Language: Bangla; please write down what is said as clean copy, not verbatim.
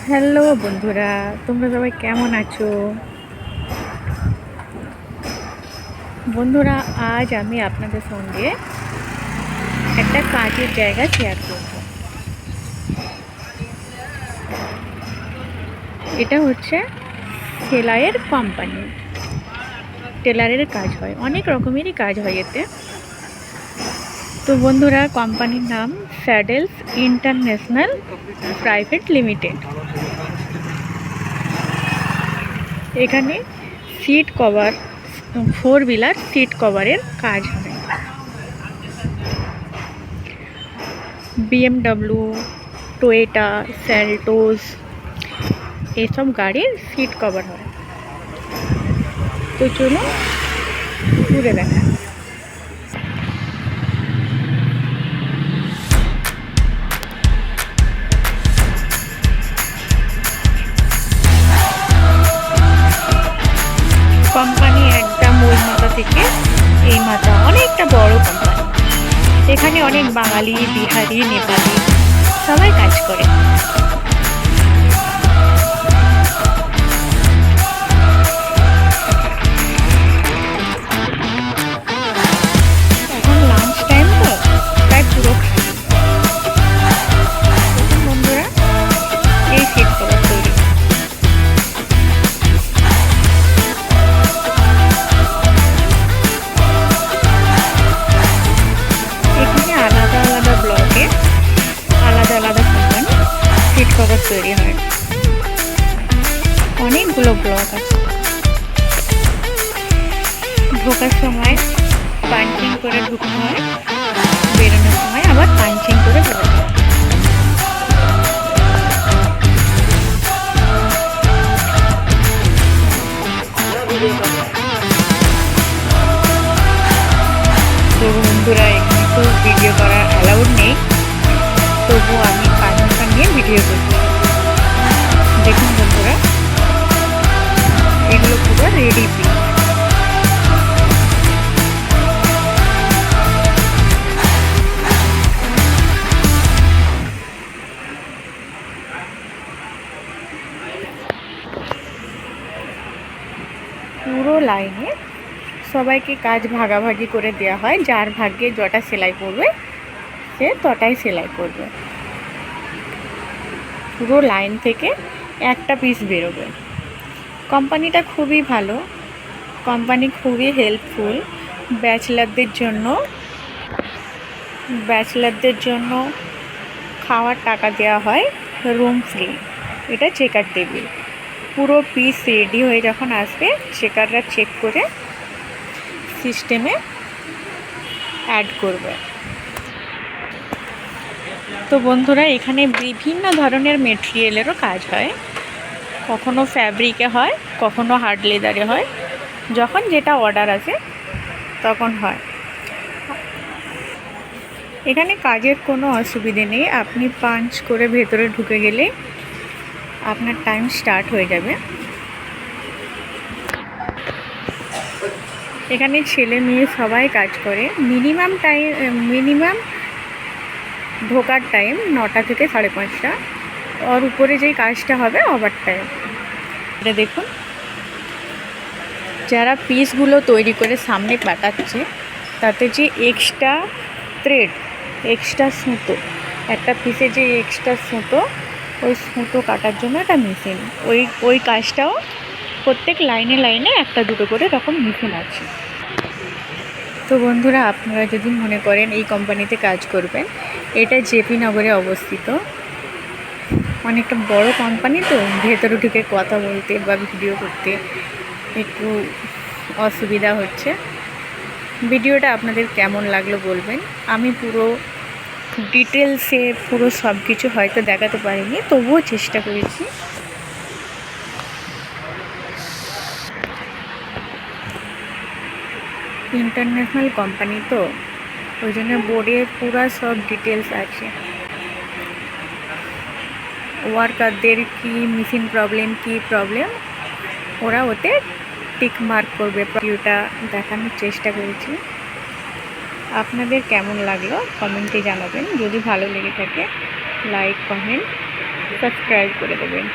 হ্যালো বন্ধুরা, তোমরা সবাই কেমন আছো? বন্ধুরা, আজ আমি আপনাদের সঙ্গে একটা কাজের জায়গা শেয়ার করব। এটা হচ্ছে সেলাইয়ের কোম্পানি। টেলারের কাজ হয়, অনেক রকমেরই কাজ হয় এতে। তো বন্ধুরা, কোম্পানির নাম স্যাডেলস ইন্টারন্যাশনাল প্রাইভেট লিমিটেড। এখানে সিট কভার, 4 হুইলার সিট কভারের কাজ হয়। BMW, টয়োটা, সেল্টোস এইসব গাড়ির সিট কভার হয়। তো চলুন ঘুরে দেখা। কোম্পানি একদম ওই মাথা থেকে এই মাথা, অনেকটা বড় কোম্পানি। এখানে অনেক বাঙালি, বিহারি, নেপালি সবাই কাজ করে। এখন লাঞ্চ টাইম, তো তাই পুরো খালি। দেখুন বন্ধুরা, এই সিট কভার তৈরি। এখানে আলাদা আলাদা ব্লকে আলাদা আলাদা কোম্পানি সিট কভার তৈরি হয়। অনেকগুলো ব্লক আছে। ঢোকার সময় পাঞ্চিং করে ঢুকতে হয়, বেরোনোর সময় আবার পাঞ্চিং করে বেরোতে হয়। তো বন্ধুরা, এখানে তো ভিডিও করা অ্যালাউড নেই, তবুও আমি পারমিশন নিয়ে ভিডিও করছি। দেখুন বন্ধুরা, এগুলো পুরো রেডি পিস। পুরো লাইনে সবাইকে কাজ ভাগাভাগি করে দেওয়া হয়। যার ভাগ্যে যটা সেলাই করবে সে তটাই সেলাই করবে। পুরো লাইন থেকে একটা পিস বেরোবে। কোম্পানিটা খুবই ভালো, কোম্পানি খুবই হেল্পফুল। ব্যাচেলারদের জন্য খাওয়ার টাকা দেওয়া হয়, রুম ফ্রি। এটা চেকার টেবিল। পুরো পিস রেডি হয়ে যখন আসবে, চেকাররা চেক করে সিস্টেমে অ্যাড করবে। তো বন্ধুরা, এখানে বিভিন্ন ধরনের মেটেরিয়ালেরও কাজ হয়। কখনো ফ্যাব্রিকে হয়, কখনো হার্ড লেদারে হয়। যখন যেটা অর্ডার আসে তখন হয়। এখানে কাজের কোনো অসুবিধে নেই। আপনি পাঞ্চ করে ভেতরে ঢুকে গেলে আপনার টাইম স্টার্ট হয়ে যাবে। এখানে ছেলে মেয়ে সবাই কাজ করে। মিনিমাম ঢোকার টাইম 9টা থেকে 5:30। ওর উপরে যেই কাজটা হবে ওভার টাইম। এটা দেখুন, যারা পিসগুলো তৈরি করে সামনে পাঠাচ্ছে, তাতে যে এক্সট্রা থ্রেড, এক্সট্রা সুতো, একটা পিসে যে এক্সট্রা সুতো, ওই সুতো কাটার জন্য একটা মেশিন। ওই কাজটাও প্রত্যেক লাইনে লাইনে একটা দুটো করে এরকম মেশিন আছে। তো বন্ধুরা, আপনারা যদি মনে করেন এই কোম্পানিতে কাজ করবেন, এটা জেপি নগরে অবস্থিত। অনেকটা বড় কোম্পানি, তো ভেতরে ঢুকে কথা বলতে বা ভিডিও করতে একটু অসুবিধা হচ্ছে। ভিডিওটা আপনাদের কেমন লাগলো বলবেন। আমি পুরো ডিটেলসে পুরো সব কিছু হয়তো দেখাতে পারিনি, তবুও চেষ্টা করেছি। ইন্টারন্যাশনাল কোম্পানি, তো ওই জন্য বোর্ডে পুরো সব ডিটেলস আছে। ওয়ার্কারদের কি মেশিন প্রবলেম, ওরা ওতে টিক মার্ক করবে। ভিডিওটা দেখানোর চেষ্টা করেছি। আপনাদের কেমন লাগলো কমেন্টে জানাবেন। যদি ভালো লেগে থাকে লাইক, কমেন্ট সাবস্ক্রাইব করে দেবেন।